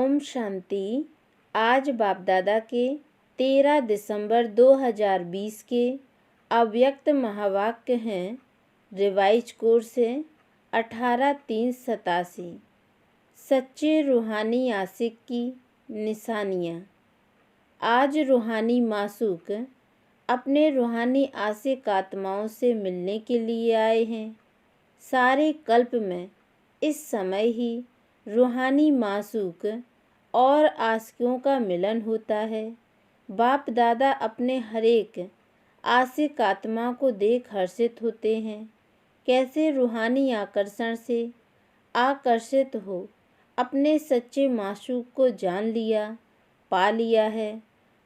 ओम शांति। आज बाप दादा के 13 दिसंबर 2020 के अव्यक्त महावाक्य हैं। रिवाइज कोर्स है 18-3-87। सच्चे रूहानी आशिक की निशानियाँ। आज रूहानी मासूक अपने रूहानी आशिक आत्माओं से मिलने के लिए आए हैं। सारे कल्प में इस समय ही रूहानी मासूक और आशिकों का मिलन होता है। बाप दादा अपने हर एक आशिक आत्मा को देख हर्षित होते हैं। कैसे रूहानी आकर्षण से आकर्षित हो अपने सच्चे मासूक को जान लिया, पा लिया है।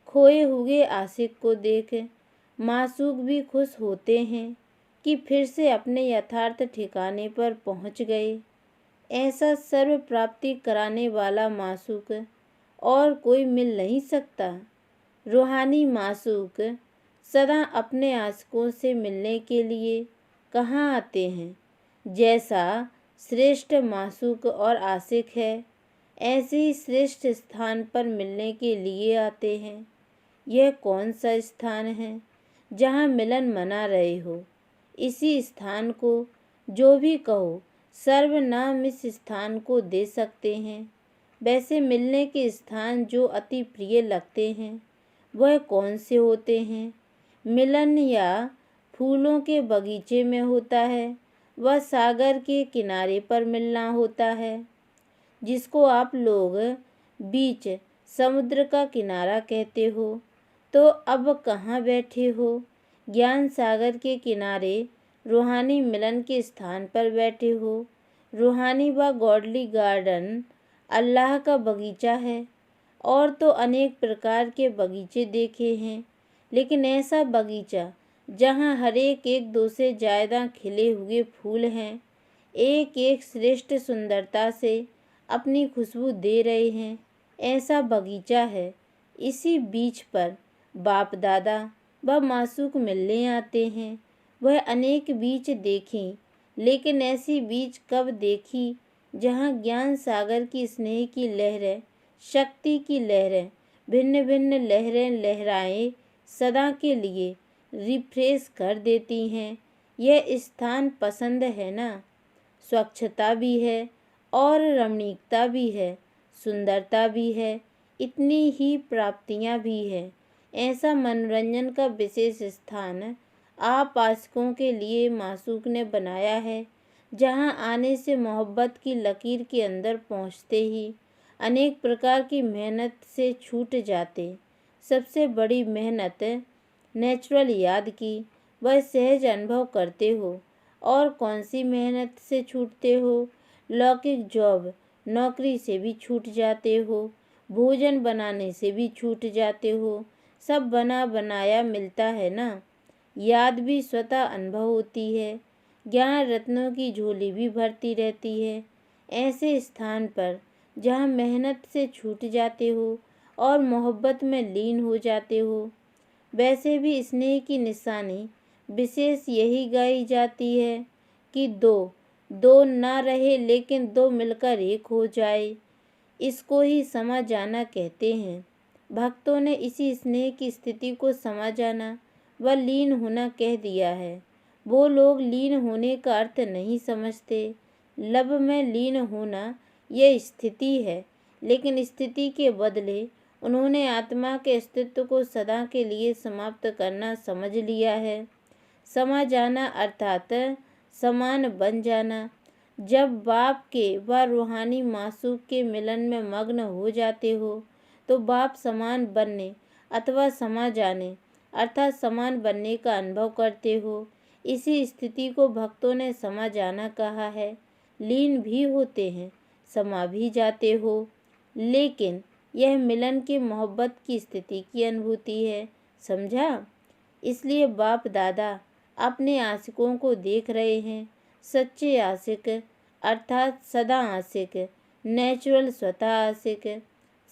खोए हुए आशिक को देख मासूक भी खुश होते हैं कि फिर से अपने यथार्थ ठिकाने पर पहुंच गए। ऐसा सर्व प्राप्ति कराने वाला मासूक और कोई मिल नहीं सकता। रूहानी मासूक सदा अपने आशिकों से मिलने के लिए कहाँ आते हैं। जैसा श्रेष्ठ मासूक और आशिक है, ऐसे ही श्रेष्ठ स्थान पर मिलने के लिए आते हैं। यह कौन सा स्थान है जहाँ मिलन मना रहे हो? इसी स्थान को जो भी कहो सर्वनाम इस स्थान को दे सकते हैं। वैसे मिलने के स्थान जो अति प्रिय लगते हैं वह कौन से होते हैं? मिलन या फूलों के बगीचे में होता है, वह सागर के किनारे पर मिलना होता है, जिसको आप लोग बीच समुद्र का किनारा कहते हो। तो अब कहाँ बैठे हो? ज्ञान सागर के किनारे रूहानी मिलन के स्थान पर बैठे हो। रूहानी व गॉडली गार्डन अल्लाह का बगीचा है। और तो अनेक प्रकार के बगीचे देखे हैं, लेकिन ऐसा बगीचा जहाँ हर एक दो से ज़्यादा खिले हुए फूल हैं, एक एक श्रेष्ठ सुंदरता से अपनी खुशबू दे रहे हैं, ऐसा बगीचा है। इसी बीच पर बाप दादा व मासूक मिलने आते हैं। वह अनेक बीज देखी, लेकिन ऐसी बीज कब देखी जहाँ ज्ञान सागर की स्नेह की लहरें, शक्ति की लहरें, भिन्न भिन्न लहरें लहराएं सदा के लिए रिफ्रेश कर देती हैं। यह स्थान पसंद है ना? स्वच्छता भी है और रमणीकता भी है, सुंदरता भी है, इतनी ही प्राप्तियाँ भी है। ऐसा मनोरंजन का विशेष स्थान आप आशिकों के लिए मासूक ने बनाया है, जहाँ आने से मोहब्बत की लकीर के अंदर पहुँचते ही अनेक प्रकार की मेहनत से छूट जाते। सबसे बड़ी मेहनत नेचुरल याद की वह सहज अनुभव करते हो। और कौन सी मेहनत से छूटते हो? लौकिक जॉब नौकरी से भी छूट जाते हो, भोजन बनाने से भी छूट जाते हो। सब बना बनाया मिलता है ना? याद भी स्वतः अनुभव होती है। ज्ञान रत्नों की झोली भी भरती रहती है। ऐसे स्थान पर जहाँ मेहनत से छूट जाते हो और मोहब्बत में लीन हो जाते हो। वैसे भी स्नेह की निशानी विशेष यही गाई जाती है कि दो दो ना रहे, लेकिन दो मिलकर एक हो जाए। इसको ही समा जाना कहते हैं। भक्तों ने इसी स्नेह की स्थिति को समा जाना व लीन होना कह दिया है। वो लोग लीन होने का अर्थ नहीं समझते। लब में लीन होना यह स्थिति है, लेकिन स्थिति के बदले उन्होंने आत्मा के अस्तित्व को सदा के लिए समाप्त करना समझ लिया है। समा जाना अर्थात समान बन जाना। जब बाप के व रूहानी मासूक के मिलन में मग्न हो जाते हो तो बाप समान बनने अथवा समा जाने अर्थात समान बनने का अनुभव करते हो। इसी स्थिति को भक्तों ने समा जाना कहा है। लीन भी होते हैं, समा भी जाते हो, लेकिन यह मिलन की मोहब्बत की स्थिति की अनुभूति है। समझा? इसलिए बाप दादा अपने आशिकों को देख रहे हैं। सच्चे आशिक अर्थात सदा आशिक, नेचुरल स्वतः आशिक।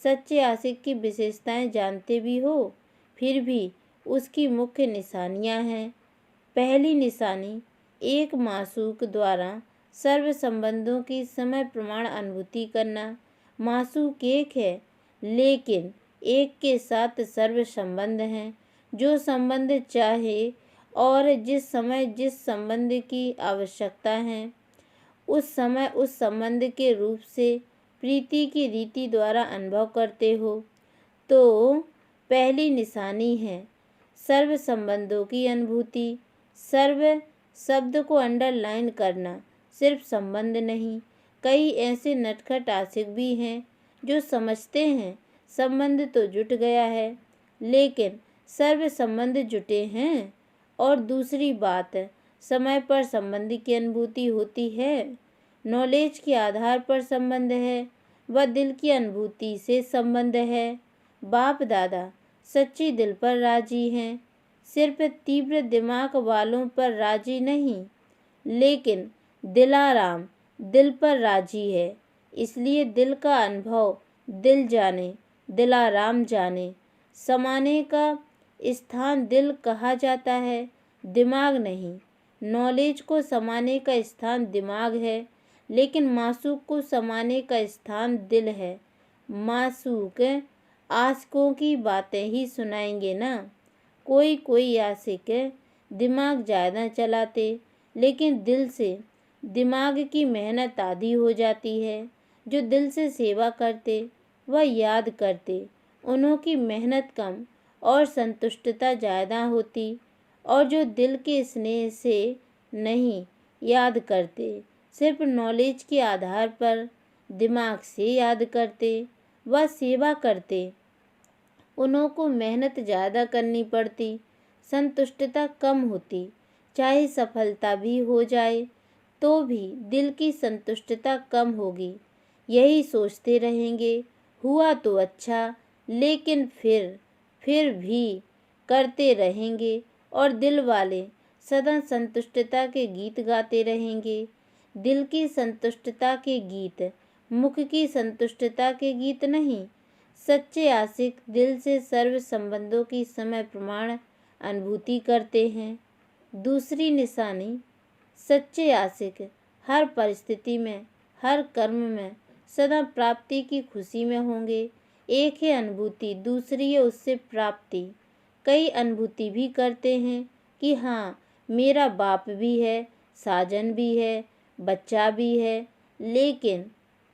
सच्चे आशिक की विशेषताएं जानते भी हो, फिर भी उसकी मुख्य निशानियां हैं। पहली निशानी, एक मासूक द्वारा सर्व संबंधों की समय प्रमाण अनुभूति करना। मासूक एक है, लेकिन एक के साथ सर्व संबंध हैं। जो संबंध चाहे और जिस समय जिस संबंध की आवश्यकता है, उस समय उस संबंध के रूप से प्रीति की रीति द्वारा अनुभव करते हो, तो पहली निशानी है सर्व संबंधों की अनुभूति। सर्व शब्द को अंडरलाइन करना, सिर्फ संबंध नहीं। कई ऐसे नटखट आशिक भी हैं जो समझते हैं संबंध तो जुट गया है, लेकिन सर्व संबंध जुटे हैं। और दूसरी बात, समय पर संबंध की अनुभूति होती है। नॉलेज के आधार पर संबंध है, वह दिल की अनुभूति से संबंध है। बाप दादा सच्ची दिल पर राजी हैं, सिर्फ तीव्र दिमाग वालों पर राजी नहीं, लेकिन दिलाराम दिल पर राजी है। इसलिए दिल का अनुभव दिल जाने, दिलाराम जाने। समाने का स्थान दिल कहा जाता है, दिमाग नहीं। नॉलेज को समाने का स्थान दिमाग है, लेकिन मासूक को समाने का स्थान दिल है। मासूक आशिकों की बातें ही सुनाएंगे ना। कोई कोई आशिक दिमाग ज़्यादा चलाते, लेकिन दिल से दिमाग की मेहनत आधी हो जाती है। जो दिल से सेवा करते वह याद करते, उन्हों की मेहनत कम और संतुष्टता ज़्यादा होती। और जो दिल के स्नेह से नहीं याद करते, सिर्फ नॉलेज के आधार पर दिमाग से याद करते, वह सेवा करते, उन्हों को मेहनत ज़्यादा करनी पड़ती, संतुष्टता कम होती। चाहे सफलता भी हो जाए तो भी दिल की संतुष्टता कम होगी। यही सोचते रहेंगे, हुआ तो अच्छा, लेकिन फिर भी करते रहेंगे। और दिल वाले सदा संतुष्टता के गीत गाते रहेंगे। दिल की संतुष्टता के गीत, मुख की संतुष्टता के गीत नहीं। सच्चे आशिक दिल से सर्व संबंधों की समय प्रमाण अनुभूति करते हैं। दूसरी निशानी, सच्चे आशिक हर परिस्थिति में, हर कर्म में सदा प्राप्ति की खुशी में होंगे। एक है अनुभूति, दूसरी है उससे प्राप्ति। कई अनुभूति भी करते हैं कि हाँ, मेरा बाप भी है, साजन भी है, बच्चा भी है, लेकिन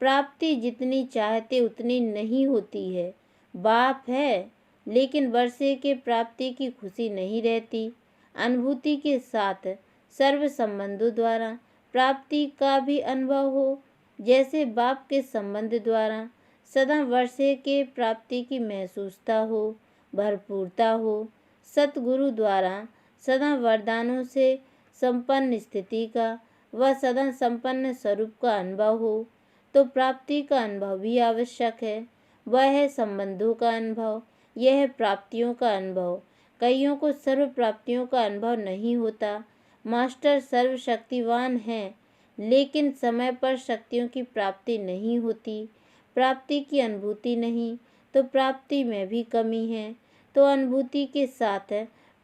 प्राप्ति जितनी चाहते उतनी नहीं होती है। बाप है, लेकिन वर्षे के प्राप्ति की खुशी नहीं रहती। अनुभूति के साथ सर्व संबंधों द्वारा प्राप्ति का भी अनुभव हो, जैसे बाप के संबंध द्वारा सदा वर्षे के प्राप्ति की महसूसता हो, भरपूरता हो। सतगुरु द्वारा सदा वरदानों से संपन्न स्थिति का व सदा संपन्न स्वरूप का अनुभव हो, तो प्राप्ति का अनुभव भी आवश्यक है। वह है संबंधों का अनुभव, यह है प्राप्तियों का अनुभव। कईयों को सर्व प्राप्तियों का अनुभव नहीं होता। मास्टर सर्वशक्तिवान हैं, लेकिन समय पर शक्तियों की प्राप्ति नहीं होती। प्राप्ति की अनुभूति नहीं, तो प्राप्ति में भी कमी है, तो अनुभूति के साथ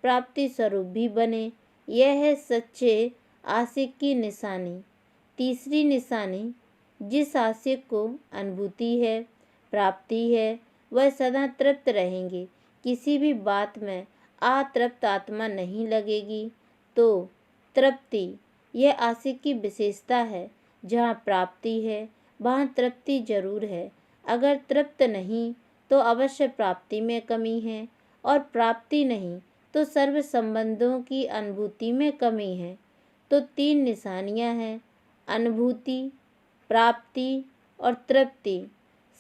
प्राप्ति स्वरूप भी बने। यह है सच्चे आशिक की निशानी। तीसरी निशानी, जिस आशिक को अनुभूति है, प्राप्ति है, वह सदा तृप्त रहेंगे। किसी भी बात में अतृप्त आत्मा नहीं लगेगी। तो तृप्ति यह आशिक की विशेषता है। जहाँ प्राप्ति है वहाँ तृप्ति जरूर है। अगर तृप्त नहीं तो अवश्य प्राप्ति में कमी है, और प्राप्ति नहीं तो सर्व संबंधों की अनुभूति में कमी है। तो तीन निशानियाँ हैं, अनुभूति, प्राप्ति और तृप्ति।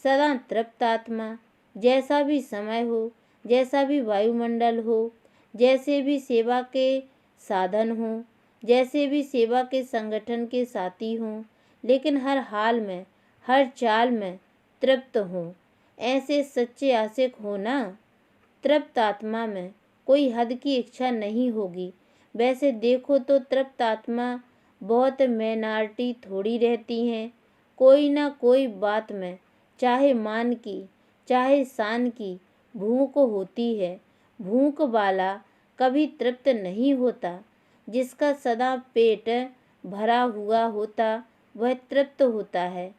सदा तृप्त आत्मा, जैसा भी समय हो, जैसा भी वायुमंडल हो, जैसे भी सेवा के साधन हों, जैसे भी सेवा के संगठन के साथी हों, लेकिन हर हाल में, हर चाल में तृप्त हों। ऐसे सच्चे आशिक हो ना। तृप्त आत्मा में कोई हद की इच्छा नहीं होगी। वैसे देखो तो तृप्त आत्मा बहुत माइनॉरिटी थोड़ी रहती हैं। कोई ना कोई बात में, चाहे मान की चाहे शान की, भूख होती है। भूख वाला कभी तृप्त नहीं होता। जिसका सदा पेट भरा हुआ होता वह तृप्त होता है।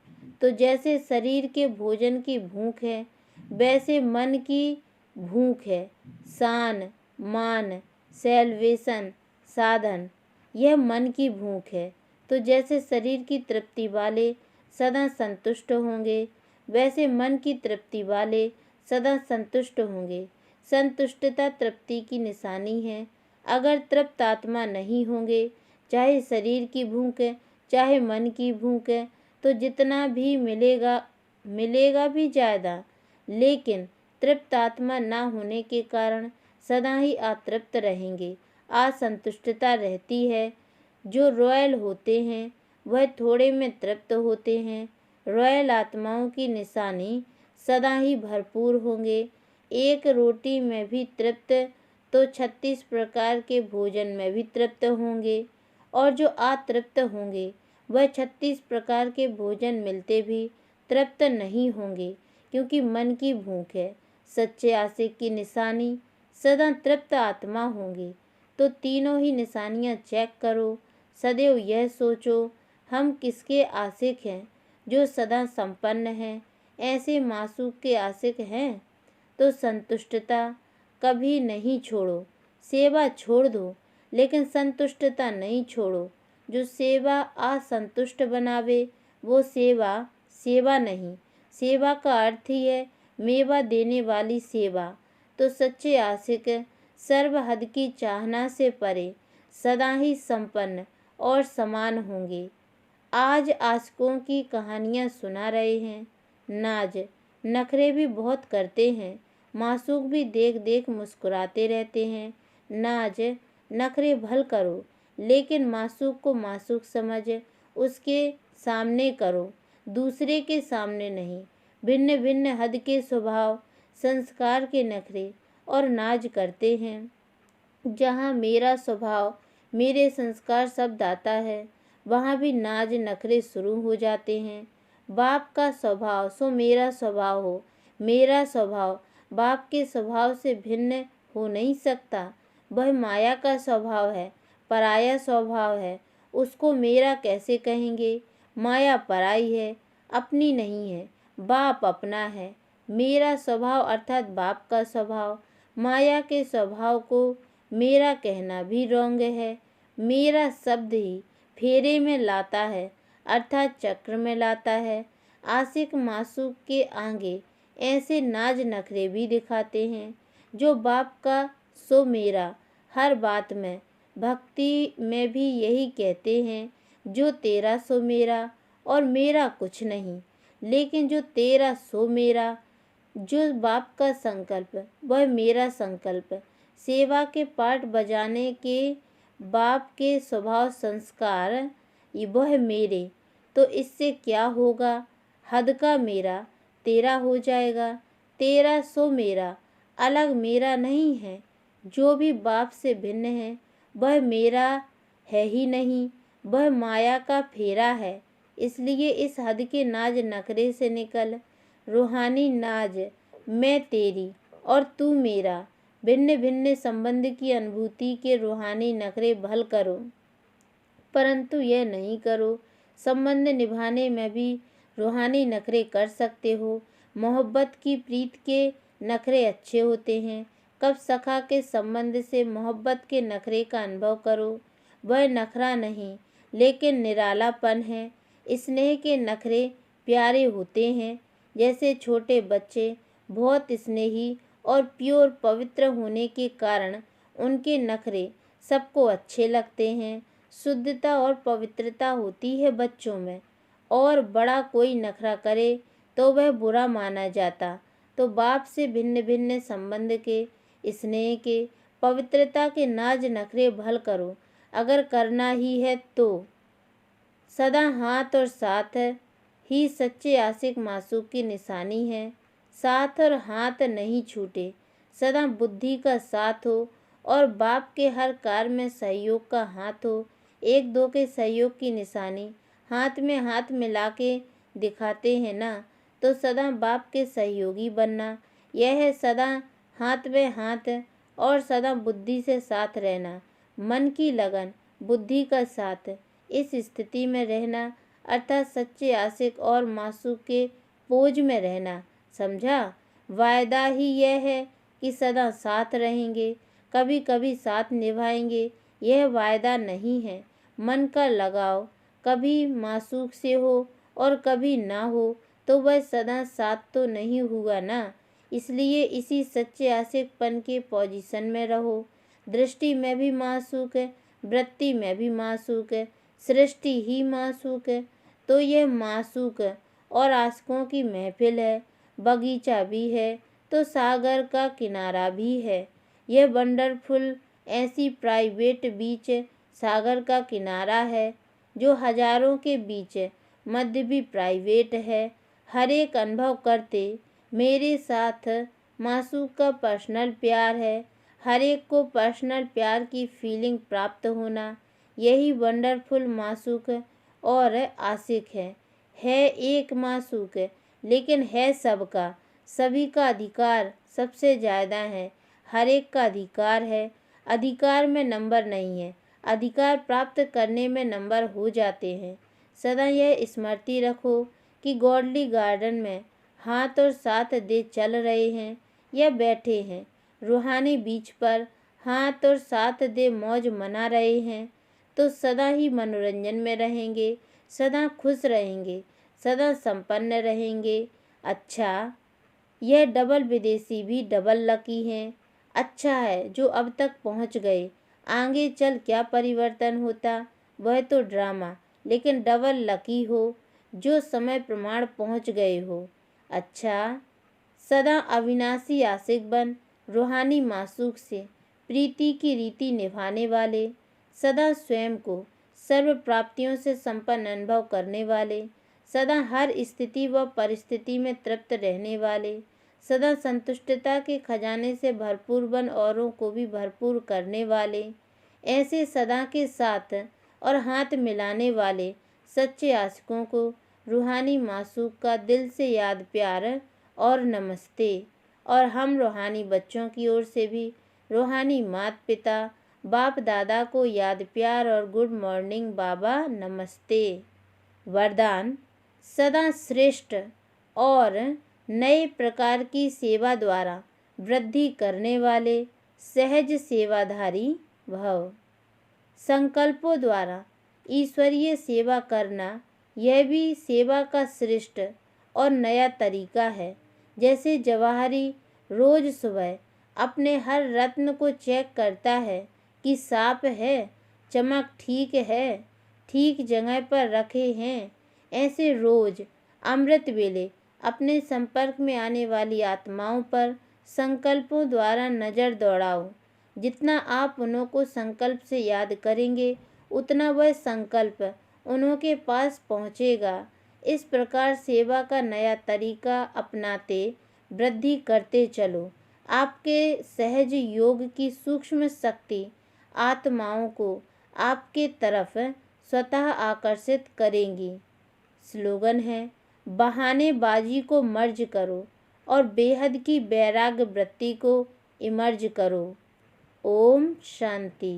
तो जैसे शरीर के भोजन की भूख है, वैसे मन की भूख है। सान, मान, सैल्वेशन, साधन, यह मन की भूख है। तो जैसे शरीर की तृप्ति वाले सदा संतुष्ट होंगे, वैसे मन की तृप्ति वाले सदा संतुष्ट होंगे। संतुष्टता तृप्ति की निशानी है। अगर तृप्त आत्मा नहीं होंगे, चाहे शरीर की भूख है, चाहे मन की भूख है, तो जितना भी मिलेगा भी ज़्यादा, लेकिन तृप्त आत्मा ना होने के कारण सदा ही अतृप्त रहेंगे। असंतुष्टता रहती है। जो रॉयल होते हैं वह थोड़े में तृप्त होते हैं। रॉयल आत्माओं की निशानी सदा ही भरपूर होंगे। एक रोटी में भी तृप्त तो 36 प्रकार के भोजन में भी तृप्त होंगे, और जो अतृप्त होंगे वह 36 प्रकार के भोजन मिलते भी तृप्त नहीं होंगे, क्योंकि मन की भूख है। सच्चे आशिक की निशानी सदा तृप्त आत्मा होंगे। तो तीनों ही निशानियां चेक करो। सदैव यह सोचो, हम किसके आशिक हैं? जो सदा संपन्न हैं, ऐसे मासूक के आशिक हैं। तो संतुष्टता कभी नहीं छोड़ो। सेवा छोड़ दो, लेकिन संतुष्टता नहीं छोड़ो। जो सेवा असंतुष्ट बनावे, वो सेवा सेवा नहीं। सेवा का अर्थ ही है मेवा देने वाली सेवा। तो सच्चे आशिक सर्वहद की चाहना से परे सदा ही संपन्न और समान होंगे। आज आशिकों की कहानियाँ सुना रहे हैं। नाज नखरे भी बहुत करते हैं। मासूक भी देख देख मुस्कुराते रहते हैं। नाज नखरे भल करो, लेकिन मासूक को मासूक समझ उसके सामने करो, दूसरे के सामने नहीं। भिन्न भिन्न हद के स्वभाव, संस्कार के नखरे और नाज करते हैं। जहाँ मेरा स्वभाव, मेरे संस्कार शब्द आता है, वहाँ भी नाज नखरे शुरू हो जाते हैं। बाप का स्वभाव सो मेरा स्वभाव हो। मेरा स्वभाव बाप के स्वभाव से भिन्न हो नहीं सकता। वह माया का स्वभाव है, पराया स्वभाव है, उसको मेरा कैसे कहेंगे? माया पराई है, अपनी नहीं है। बाप अपना है। मेरा स्वभाव अर्थात बाप का स्वभाव। माया के स्वभाव को मेरा कहना भी रोंग है। मेरा शब्द ही फेरे में लाता है, अर्थात चक्र में लाता है। आशिक मासूक के आगे ऐसे नाज नखरे भी दिखाते हैं। जो बाप का सो मेरा, हर बात में, भक्ति में भी यही कहते हैं। जो तेरा सो मेरा, और मेरा कुछ नहीं। लेकिन जो तेरा सो मेरा, जो बाप का संकल्प वह मेरा संकल्प। सेवा के पाठ बजाने के बाप के स्वभाव संस्कार वह मेरे। तो इससे क्या होगा? हद का मेरा तेरा हो जाएगा। तेरा सो मेरा, अलग मेरा नहीं है। जो भी बाप से भिन्न है वह मेरा है ही नहीं, वह माया का फेरा है। इसलिए इस हद के नाज नखरे से निकल। रूहानी नाज, मैं तेरी और तू मेरा, भिन्न भिन्न संबंध की अनुभूति के रूहानी नखरे भल करो। परंतु यह नहीं करो। संबंध निभाने में भी रूहानी नखरे कर सकते हो। मोहब्बत की प्रीत के नखरे अच्छे होते हैं। कब सखा के संबंध से मोहब्बत के नखरे का अनुभव करो। वह नखरा नहीं, लेकिन निरालापन है। स्नेह के नखरे प्यारे होते हैं। जैसे छोटे बच्चे बहुत स्नेही और प्योर पवित्र होने के कारण उनके नखरे सबको अच्छे लगते हैं। शुद्धता और पवित्रता होती है बच्चों में, और बड़ा कोई नखरा करे तो वह बुरा माना जाता। तो बाप से भिन्न भिन्न संबंध के, स्नेह के, पवित्रता के नाज नखरे भल करो। अगर करना ही है तो सदा हाथ और साथ ही सच्चे आशिक मासूक की निशानी है। साथ और हाथ नहीं छूटे। सदा बुद्धि का साथ हो और बाप के हर कार्य में सहयोग का हाथ हो। एक दो के सहयोग की निशानी हाथ में हाथ मिला के दिखाते हैं ना, तो सदा बाप के सहयोगी बनना। यह है सदा हाथ में हाथ और सदा बुद्धि से साथ रहना। मन की लगन, बुद्धि का साथ, इस स्थिति में रहना अर्थात सच्चे आशिक और मासूक के पोज में रहना, समझा। वायदा ही यह है कि सदा साथ रहेंगे, कभी कभी साथ निभाएंगे, यह वायदा नहीं है। मन का लगाव कभी मासूक से हो और कभी ना हो तो वह सदा साथ तो नहीं हुआ ना। इसलिए इसी सच्चे आशिकपन के पोजीशन में रहो। दृष्टि में भी मासूक है, वृत्ति में भी मासूक है, सृष्टि ही मासूक है। तो यह मासूक और आशिकों की महफिल है, बगीचा भी है तो सागर का किनारा भी है। यह वंडरफुल ऐसी प्राइवेट बीच सागर का किनारा है जो हजारों के बीच मध्य भी प्राइवेट है। हर एक अनुभव करते मेरे साथ मासूक का पर्सनल प्यार है। हर एक को पर्सनल प्यार की फीलिंग प्राप्त होना, यही वंडरफुल मासूक और आशिक है एक मासूक लेकिन है सबका, सभी का अधिकार सबसे ज़्यादा है। हर एक का अधिकार है, अधिकार में नंबर नहीं है, अधिकार प्राप्त करने में नंबर हो जाते हैं। सदा यह स्मृति रखो कि गॉडली गार्डन में हाथ और साथ दे चल रहे हैं या बैठे हैं, रूहानी बीच पर हाथ और साथ दे मौज मना रहे हैं, तो सदा ही मनोरंजन में रहेंगे, सदा खुश रहेंगे, सदा संपन्न रहेंगे। अच्छा, यह डबल विदेशी भी डबल लकी हैं। अच्छा है जो अब तक पहुंच गए, आगे चल क्या परिवर्तन होता वह तो ड्रामा, लेकिन डबल लकी हो जो समय प्रमाण पहुंच गए हो। अच्छा, सदा अविनाशी आशिक बन, रूहानी मासूक से प्रीति की रीति निभाने वाले, सदा स्वयं को सर्व प्राप्तियों से संपन्न अनुभव करने वाले, सदा हर स्थिति व परिस्थिति में तृप्त रहने वाले, सदा संतुष्टता के खजाने से भरपूर बन औरों को भी भरपूर करने वाले, ऐसे सदा के साथ और हाथ मिलाने वाले सच्चे आशिकों को रूहानी मासूक का दिल से याद प्यार और नमस्ते। और हम रूहानी बच्चों की ओर से भी रूहानी माता पिता बाप दादा को याद प्यार और गुड मॉर्निंग बाबा नमस्ते। वरदान, सदा श्रेष्ठ और नए प्रकार की सेवा द्वारा वृद्धि करने वाले सहज सेवाधारी भव। संकल्पों द्वारा ईश्वरीय सेवा करना, यह भी सेवा का श्रेष्ठ और नया तरीका है। जैसे जवाहरी रोज सुबह अपने हर रत्न को चेक करता है कि साफ है, चमक ठीक है, ठीक जगह पर रखे हैं, ऐसे रोज अमृत वेले अपने संपर्क में आने वाली आत्माओं पर संकल्पों द्वारा नज़र दौड़ाओ। जितना आप उन्हों को संकल्प से याद करेंगे उतना वह संकल्प उन्हों के पास पहुँचेगा। इस प्रकार सेवा का नया तरीका अपनाते वृद्धि करते चलो। आपके सहज योग की सूक्ष्म शक्ति आत्माओं को आपके तरफ स्वतः आकर्षित करेंगी। स्लोगन है, बहानेबाजी को मर्ज करो और बेहद की वैराग्य वृत्ति को इमर्ज करो। ओम शांति।